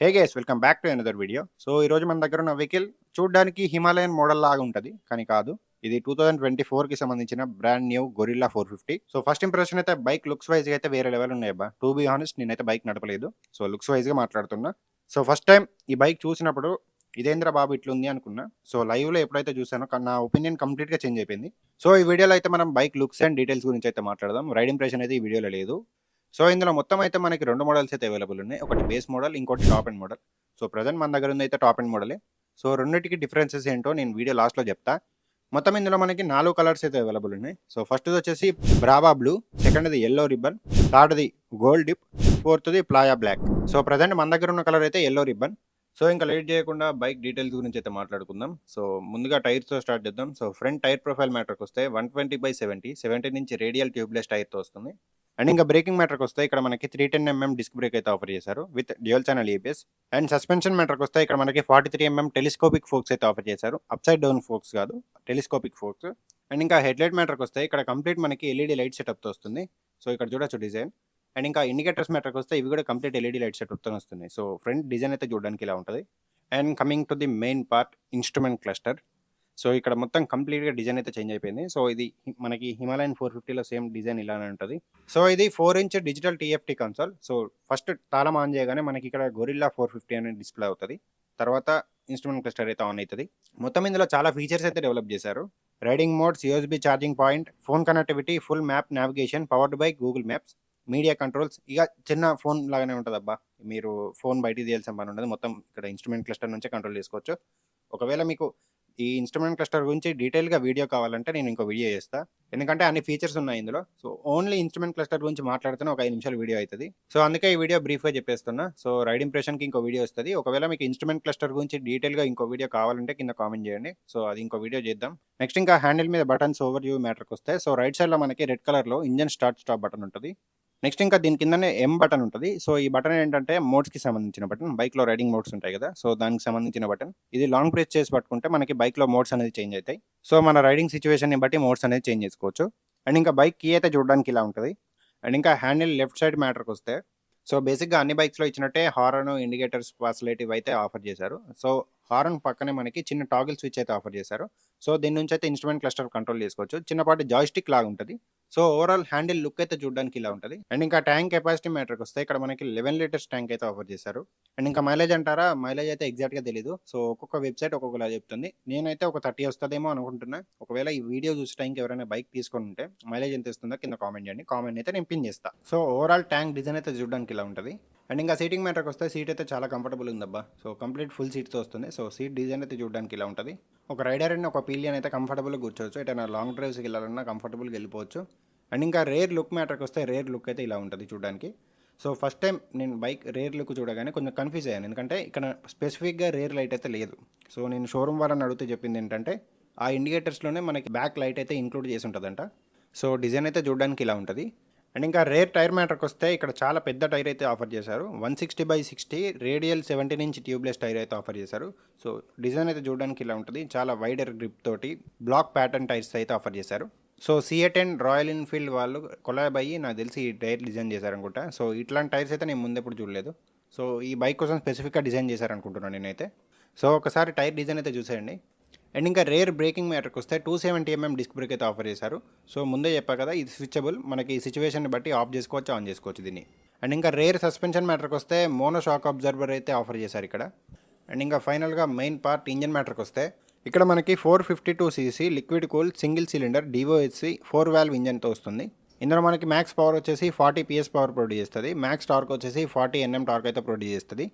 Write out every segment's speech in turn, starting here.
Hey guys welcome back to another video. So ఈ రోజు మన దగ్గర ఉన్న వెహికల్ చూడడానికి హిమాలయన్ మోడల్ లాగా ఉంటుంది, కానీ కాదు. ఇది 2024 కి సంబంధించిన brand new Guerrilla 450. So first impression అయితే బైక్ లుక్స్ వైజ్ అయితే వేరే లెవెల్ ఉన్నాయి అబ్బా. టు బి హానెస్ట్ నేనైతే బైక్ నడపలేదు, సో లుక్స్ వైజ్ గా మాట్లాడుతున్నా. సో ఫస్ట్ టైం ఈ బైక్ చూసినప్పుడు ఇదేంద్ర బాబు ఇట్లుంది అనుకున్నా. సో లైవ్ లో ఎప్పుడైతే చూసానో నా ఒపీనియన్ కంప్లీట్ గా చేంజ్ అయిపోయింది. సో ఈ వీడియోలో అయితే మనం బైక్ లుక్స్ అండ్ డీటెయిల్స్ గురించి అయితే మాట్లాడదాం. రైడ్ ఇంప్రెషన్ అయితే ఈ వీడియోలో లేదు. సో ఇందులో మొత్తం అయితే మనకి 2 మోడల్స్ అయితే అవైలబుల్ ఉన్నాయి. ఒకటి బేస్ మోడల్, ఇంకోటి top and model. So present మన దగ్గర ఉంది అయితే టాప్ అండ్ మోడలే. సో రెండింటికి డిఫరెన్సెస్ ఏంటో నేను వీడియో లాస్ట్లో చెప్తా. మొత్తం ఇందులో మనకి 4 కలర్స్ అయితే అవైలబుల్ ఉన్నాయి. సో ఫస్ట్ది వచ్చేసి బ్రావా బ్లూ, సెకండ్ది ఎల్లో రిబ్బన్, థర్డ్ది గోల్డ్ డిప్, ఫోర్త్ది ప్లాయా బ్లాక్. సో ప్రజెంట్ మన దగ్గర ఉన్న కలర్ అయితే ఎల్లో రిబ్బన్. సో ఇంకా లేట్ చేయకుండా బైక్ డీటెయిల్స్ గురించి అయితే మాట్లాడుకుందాం. సో ముందుగా టైర్స్తో స్టార్ట్ చేద్దాం. సో ఫ్రంట్ టైర్ ప్రొఫైల్ మ్యాటర్కి వస్తే 120/70 నుంచి రేడియల్ ట్యూబ్లెస్ టైర్తో వస్తుంది. అండ్ ఇంకా బ్రేకింగ్ మ్యాటర్కి వస్తే ఇక్కడ మనకి 310mm డిస్క్ బ్రేక్ అయితే ఆఫర్ చేశారు with dual channel ABS. And suspension మ్యాటర్కి వస్తే ఇక్కడ మనకి 43mm టెలిస్కోపిక్ ఫోక్స్ అయితే ఆఫర్ చేశారు. అప్సైడ్ డౌన్ ఫోక్స్ కాదు, టెలిస్కోపిక్ ఫోక్స్. అండ్ ఇంకా హెడ్లైట్ మ్యాటర్కి వస్తే ఇక్కడ కంప్లీట్ మనకి ఎల్ఈడి లైట్ సెటప్తో వస్తుంది. సో ఇక్కడ చూడొచ్చు డిజైన్. అండ్ ఇంకా ఇండికేటర్స్ మ్యాటర్కి వస్తే ఇవి కూడా కంప్లీట్ ఎల్ఈడి లైట్ సెటప్తో వస్తుంది. సో ఫ్రంట్ డిజైన్ అయితే చూడడానికి ఇలా ఉంటుంది. And coming to the main part, instrument cluster. So ఇక్కడ మొత్తం కంప్లీట్గా డిజైన్ అయితే చేంజ్ అయిపోయింది. సో ఇది మనకి హిమాలయన్ 450లో సేమ్ డిజైన్ ఇలానే ఉంటుంది. సో ఇది 4-inch digital TFT console. So first తాళం ఆన్ చేయగానే మనకి ఇక్కడ గొరిల్లా 450 అనే డిస్ప్లే అవుతుంది. తర్వాత ఇన్స్ట్రుమెంట్ క్లస్టర్ అయితే ఆన్ అవుతుంది. మొత్తం ఇందులో చాలా ఫీచర్స్ అయితే డెవలప్ చేశారు. Riding modes, USB charging point, phone connectivity, full map navigation powered by Google maps, media controls. ఇక చిన్న ఫోన్ లాగానే ఉంటుంది అబ్బా. మీరు ఫోన్ బయటికి తీయాల్సిన పని ఉండదు, మొత్తం ఇక్కడ ఇన్స్ట్రుమెంట్ క్లస్టర్ నుంచే కంట్రోల్ చేసుకోవచ్చు. ఒకవేళ మీకు ఈ ఇన్స్ట్రుమెంట్ క్లస్టర్ గురించి డీటెయిల్గా వీడియో కావాలంటే నేను ఇంకో వీడియో చేస్తాను, ఎందుకంటే అన్ని ఫీచర్స్ ఉన్నాయి ఇందులో. సో ఓన్లీ ఇన్స్ట్రుమెంట్ క్లస్టర్ గురించి మాట్లాడితేనే ఒక 5 నిమిషాల వీడియో అవుతుంది. సో అందుకే ఈ వీడియో బ్రీఫ్గా చెప్పేస్తున్నా. సో రైడ్ ఇంప్రెషన్కి ఇంకో వీడియో వస్తుంది. ఒకవేళ మీకు ఇన్స్ట్రుమెంట్ క్లస్టర్ గురించి డీటెయిల్గా ఇంకో వీడియో కావాలంటే కింద కామెంట్ చేయండి. సో అది ఇంకో వీడియో చేద్దాం. నెక్స్ట్ ఇంకా హ్యాండిల్ మీద బటన్స్ ఓవర్ వ్యూ మ్యాటర్కి వస్తే, సో రైట్ సైడ్లో మనకి రెడ్ కలర్లో ఇంజన్ స్టార్ట్ స్టాప్ బటన్ ఉంటుంది. నెక్స్ట్ ఇంకా దీని కిందనే ఎం బటన్ ఉంటుంది. సో ఈ బటన్ ఏంటంటే మోడ్స్కి సంబంధించిన బటన్. బైక్లో రైడింగ్ మోడ్స్ ఉంటాయి కదా, సో దానికి సంబంధించిన బటన్. ఇది లాంగ్ ప్రెస్ చేసి పట్టుకుంటే మనకి బైక్లో మోడ్స్ అనేది చేంజ్ అవుతాయి. సో మన రైడింగ్ సిచ్యువేషన్ని బట్టి మోడ్స్ అనేది చేంజ్ చేసుకోవచ్చు. అండ్ ఇంకా బైక్ కీ అయితే చూడడానికి ఇలా ఉంటుంది. అండ్ ఇంకా హ్యాండిల్ లెఫ్ట్ సైడ్ మ్యాటర్కి వస్తే, సో బేసిక్గా అన్ని బైక్స్లో ఇచ్చినట్టే హారన్, ఇండికేటర్స్, ఫాసిలిటీ అయితే ఆఫర్ చేశారు. సో హారన్ పక్కనే మనకి చిన్న టాగిల్ స్విచ్ అయితే ఆఫర్ చేశారు. సో దీని నుంచి అయితే ఇన్స్ట్రుమెంట్ క్లస్టర్ కంట్రోల్ చేసుకోవచ్చు. చిన్నపాటి జాయిస్టిక్ లాగా ఉంటుంది. సో ఓవరాల్ హ్యాండిల్ లుక్ అయితే చూడడానికి ఇలా ఉంటుంది. అండ్ ఇంకా ట్యాంక్ కెపాసిటీ మ్యాటర్కి వస్తే ఇక్కడ మనకి 11 లీటర్స్ ట్యాంక్ అయితే ఆఫర్ చేశారు. అండ్ ఇంకా మైలేజ్ అంటారా, మైలేజ్ అయితే ఎగ్జాక్ట్గా తెలియదు. సో ఒక్కొక్క వెబ్సైట్ ఒక్కొక్కలా చెప్తుంది. నేనైతే ఒక 30 వస్తుందేమో అనుకుంటున్నా. ఒకవేళ ఈ వీడియో చూసే టైంకి ఎవరైనా బైక్ తీసుకొని ఉంటే మైలేజ్ ఎంత ఇస్తుందో కింద కామెంట్ చేయండి. కామెంట్ అయితే నేను పిన్ చేస్తాను. సో ఓవరాల్ ట్యాంక్ డిజైన్ అయితే చూడడానికి ఇలా ఉంటుంది. అండ్ ఇంకా సీటింగ్ మ్యాటర్కి వస్తే సీట్ అయితే చాలా కంఫర్టబుల్ ఉందబ్బా. సో కంప్లీట్ ఫుల్ సీట్తో వస్తుంది. సో సీట్ డిజైన్ అయితే చూడడానికి ఇలా ఉంటుంది. ఒక రైడర్ అండ్ ఒక పీలియన్ అయితే కంఫర్టబుల్గా కూర్చోవచ్చు. ఎటైనా లాంగ్ డ్రైవ్స్కి వెళ్ళాలన్నా కంఫర్టబుల్గా వెళ్ళిపోవచ్చు. అండ్ ఇంకా రేర్ లుక్ మ్యాటర్కి వస్తే రేర్ లుక్ అయితే ఇలా ఉంటుంది చూడడానికి. సో ఫస్ట్ టైం నేను బైక్ రేర్ లుక్ చూడగానే కొంచెం కన్ఫ్యూజ్ అయ్యాను, ఎందుకంటే ఇక్కడ స్పెసిఫిక్గా రేర్ లైట్ అయితే లేదు. సో నేను షోరూమ్ వాళ్ళని అడిగితే చెప్పింది ఏంటంటే ఆ ఇండికేటర్స్లోనే మనకి బ్యాక్ లైట్ అయితే ఇంక్లూడ్ చేసి ఉంటుందంట. సో డిజైన్ అయితే చూడడానికి ఇలా ఉంటుంది. అండ్ ఇంకా రేర్ టైర్ మ్యాటర్కి వస్తే ఇక్కడ చాలా పెద్ద టైర్ అయితే ఆఫర్ చేశారు. 160/60 రేడియల్ 17-inch ట్యూబ్లెస్ టైర్ అయితే ఆఫర్ చేశారు. సో డిజైన్ అయితే చూడడానికి ఇలా ఉంటుంది. చాలా వైడర్ గ్రిప్ తోటి బ్లాక్ ప్యాటర్న్ టైర్స్ అయితే ఆఫర్ చేశారు. సో సిఎట్ అండ్ రాయల్ ఎన్ఫీల్డ్ వాళ్ళు కొలాబ్ అయ్యి నాకు తెలిసి ఈ టైర్ డిజైన్ చేశారనుకుంటా. సో ఇట్లాంటి టైర్స్ అయితే నేను ముందెప్పుడు చూడలేదు. సో ఈ బైక్ కోసం స్పెసిఫిక్గా డిజైన్ చేశారనుకుంటున్నాను నేనైతే. సో ఒకసారి టైర్ డిజైన్ అయితే చూసేయండి. అండ్ ఇంకా రేర్ బ్రేకింగ్ మ్యాటర్కి వస్తే 270mm డిస్క్ బ్రేక్ అయితే ఆఫర్ చేశారు. సో ముందే చెప్పా కదా, ఇది స్విచబుల్, మనకి ఈ సిచ్యువేషన్ బట్టి ఆఫ్ చేసుకోవచ్చు, ఆన్ చేసుకోవచ్చు దీన్ని. అండ్ ఇంకా రేర్ సస్పెన్షన్ మ్యాటర్కి వస్తే మోనో షాక్ అబ్జర్వర్ అయితే ఆఫర్ చేశారు ఇక్కడ. అండ్ ఇంకా ఫైనల్గా మెయిన్ పార్ట్ ఇంజన్ మ్యాటర్కి వస్తే ఇక్కడ మనకి 452cc liquid cool single cylinder డివోఎస్సి 4 వాల్వ్ ఇంజన్తో వస్తుంది. ఇందులో మనకి మ్యాక్స్ పవర్ వచ్చేసి 40 PS పవర్ ప్రొడ్యూస్ చేస్తుంది. మ్యాక్స్ టార్క్ వచ్చేసి 40 Nm టార్క్ అయితే ప్రొడ్యూస్ చేస్తుంది.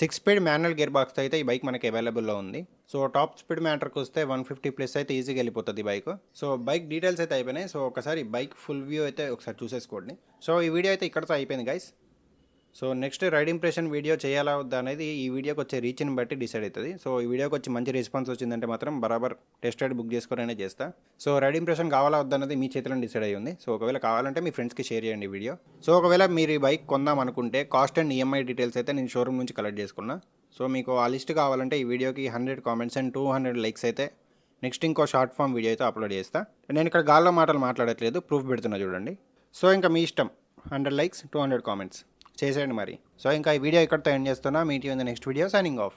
6 స్పీడ్ మాన్యువల్ గేర్ బాక్స్తో అయితే ఈ బైక్ మనకి అవైలబుల్లో ఉంది. సో టాప్ స్పీడ్ మ్యాటర్కి వస్తే 150+ అయితే ఈజీగా వెళ్ళిపోతుంది బైక్. సో బైక్ డీటెయిల్స్ అయితే అయిపోయినాయి. సో ఒకసారి బైక్ ఫుల్ వ్యూ అయితే ఒకసారి చూసేసుకోండి. సో ఈ వీడియో అయితే ఇక్కడతో అయిపోయింది guys. So next ride impression video చేయాలా వద్దా అనేది ఈ వీడియోకి వచ్చే రీచ్ని బట్టి డిసైడ్ అవుతుంది. సో ఈ వీడియోకి వచ్చి మంచి రెస్పాన్స్ వచ్చిందంటే మాత్రం బరాబర్ టెస్ట్ రైడ్ బుక్ చేసుకునే చేస్తా. సో రైడ్ ఇంప్రెషన్ కావాలా వద్దా అనేది మీ చేతిలో డిసైడ్ అయ్యి ఉంది. సో ఒకవేళ కావాలంటే మీ ఫ్రెండ్స్కి షేర్ చేయండి ఈ వీడియో. సో ఒకవేళ మీరు ఈ బైక్ కొందాం అనుకుంటే కాస్ట్ అండ్ ఈఎంఐ డీటెయిల్స్ అయితే నేను షోరూమ్ నుంచి కలెక్ట్ చేసుకున్నా. సో మీకు ఆ లిస్ట్ కావాలంటే ఈ వీడియోకి 100 కామెంట్స్ అండ్ 200 లైక్స్ అయితే నెక్స్ట్ ఇంకో షార్ట్ ఫామ్ వీడియో అయితే అప్లోడ్ చేస్తా. నేను ఇక్కడ గాల్లో మాటలు మాట్లాడట్లేదు, ప్రూఫ్ పెడుతున్నా చూడండి. సో ఇంకా మీ ఇష్టం, 100 లైక్స్ 200 కామెంట్స్ చేసేయండి మరి. సో ఇంకా ఈ వీడియో ఇక్కడితో ఎండ్ చేస్తున్నా. Meet you in the next video. Signing off.